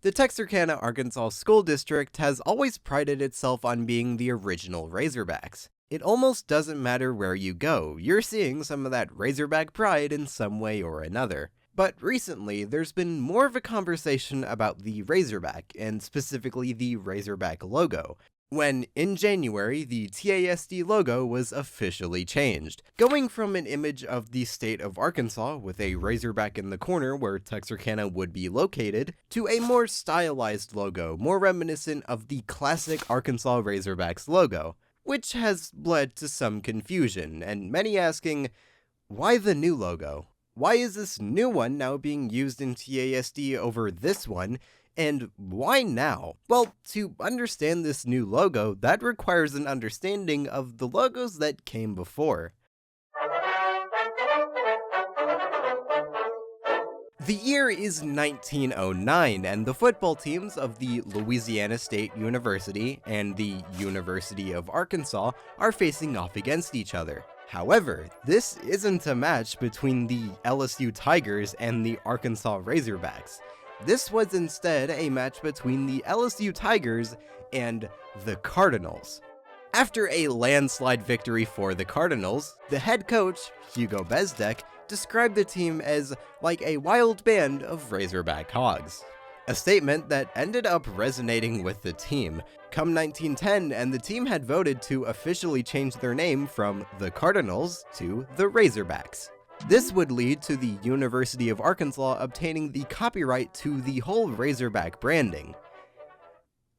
The Texarkana, Arkansas School District has always prided itself on being the original Razorbacks. It almost doesn't matter where you go, you're seeing some of that Razorback pride in some way or another. But recently, there's been more of a conversation about the Razorback, and specifically the Razorback logo, when, in January, the TASD logo was officially changed, going from an image of the state of Arkansas with a Razorback in the corner where Texarkana would be located, to a more stylized logo, more reminiscent of the classic Arkansas Razorbacks logo, which has led to some confusion, and many asking, why the new logo? Why is this new one now being used in TASD over this one, and why now? Well, to understand this new logo, that requires an understanding of the logos that came before. The year is 1909, and the football teams of the Louisiana State University and the University of Arkansas are facing off against each other. However, this isn't a match between the LSU Tigers and the Arkansas Razorbacks. This was instead a match between the LSU Tigers and the Cardinals. After a landslide victory for the Cardinals, the head coach, Hugo Bezdek, described the team as like a wild band of Razorback hogs. A statement that ended up resonating with the team. Come 1910, and the team had voted to officially change their name from the Cardinals to the Razorbacks. This would lead to the University of Arkansas obtaining the copyright to the whole Razorback branding.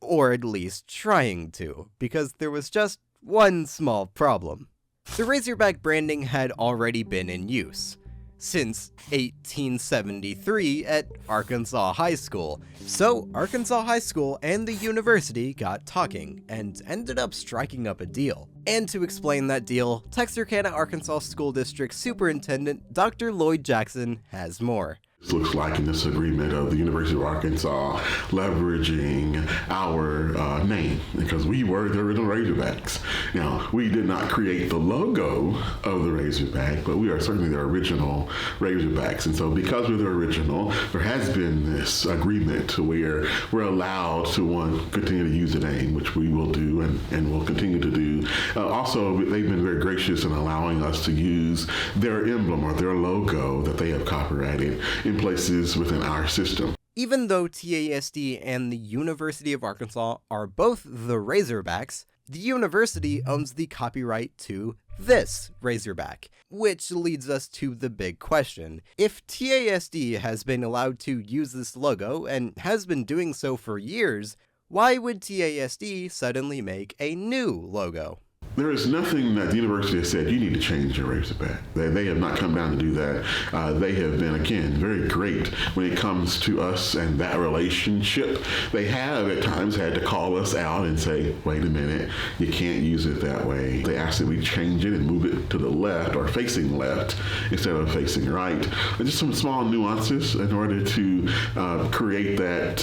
Or at least trying to, because there was just one small problem. The Razorback branding had already been in use since 1873 at Arkansas High School. So Arkansas High School and the university got talking and ended up striking up a deal. And to explain that deal, Texarkana, Arkansas School District Superintendent Dr. Lloyd Jackson has more. This looks like in this agreement of the University of Arkansas leveraging our name, because we were the original Razorbacks. Now, we did not create the logo of the Razorback, but we are certainly the original Razorbacks. And so because we're the original, there has been this agreement to where we're allowed to, continue to use the name, which we will do and will continue to do. Also, they've been very gracious in allowing us to use their emblem or their logo that they have copyrighted in places within our system. Even though TASD and the University of Arkansas are both the Razorbacks, the university owns the copyright to this Razorback, which leads us to the big question. If TASD has been allowed to use this logo and has been doing so for years, why would TASD suddenly make a new logo? There is nothing that the university has said, you need to change your Razorback. They have not come down to do that. They have been, again, very great when it comes to us and that relationship. They have at times had to call us out and say, wait a minute, you can't use it that way. They ask that we change it and move it to the left or facing left instead of facing right. And just some small nuances in order to create that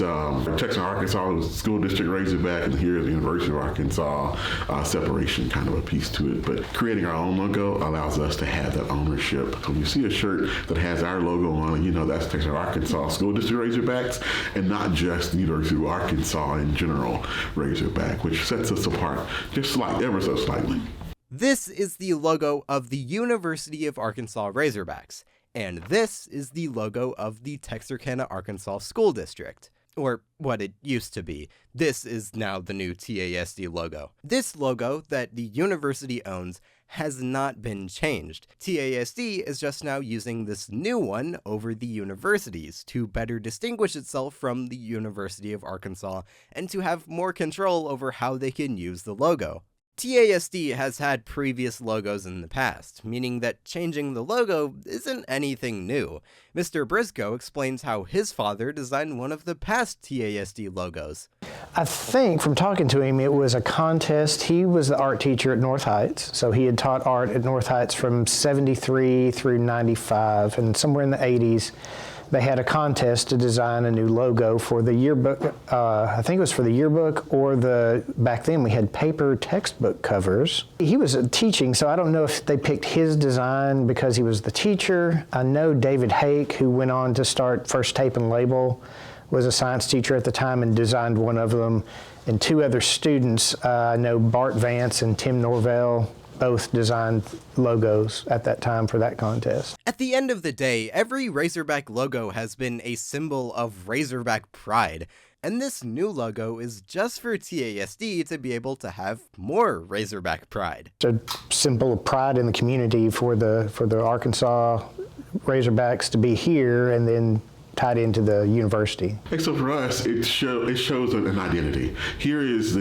Texas Arkansas School District Razorback and here at the University of Arkansas separation kind of a piece to it, but creating our own logo allows us to have that ownership. So when you see a shirt that has our logo on it, you know that's Texas Arkansas School District Razorbacks and not just the University of Arkansas in general Razorback, which sets us apart just ever so slightly. This is the logo of the University of Arkansas Razorbacks, and this is the logo of the Texarkana, Arkansas School District. Or what it used to be. This is now the new TASD logo. This logo that the university owns has not been changed. TASD is just now using this new one over the universities to better distinguish itself from the University of Arkansas and to have more control over how they can use the logo. TASD has had previous logos in the past, meaning that changing the logo isn't anything new. Mr. Briscoe explains how his father designed one of the past TASD logos. I think from talking to him, it was a contest. He was the art teacher at North Heights, so he had taught art at North Heights from 73 through 95, and somewhere in the 80s, they had a contest to design a new logo for the yearbook. I think it was for the yearbook or back then we had paper textbook covers. He was teaching, so I don't know if they picked his design because he was the teacher. I know David Hake, who went on to start First Tape and Label, was a science teacher at the time and designed one of them. And two other students, I know Bart Vance and Tim Norvell, both designed logos at that time for that contest. At the end of the day, every Razorback logo has been a symbol of Razorback pride, and this new logo is just for TASD to be able to have more Razorback pride. It's a symbol of pride in the community for the Arkansas Razorbacks to be here and then tied into the university. And so for us, it shows an identity. Here is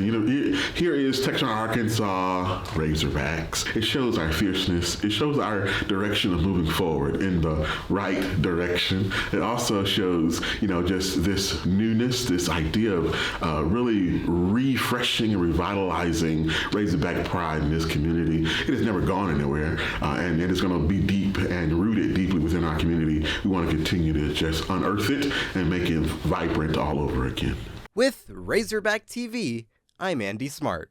Texas, Arkansas Razorbacks. It shows our fierceness. It shows our direction of moving forward in the right direction. It also shows, just this newness, this idea of really refreshing and revitalizing Razorback pride in this community. It has never gone anywhere, and it is going to be deep and rooted deeply within our community. We want to continue to just unearth it and make it vibrant all over again. With Razorback TV, I'm Andy Smart.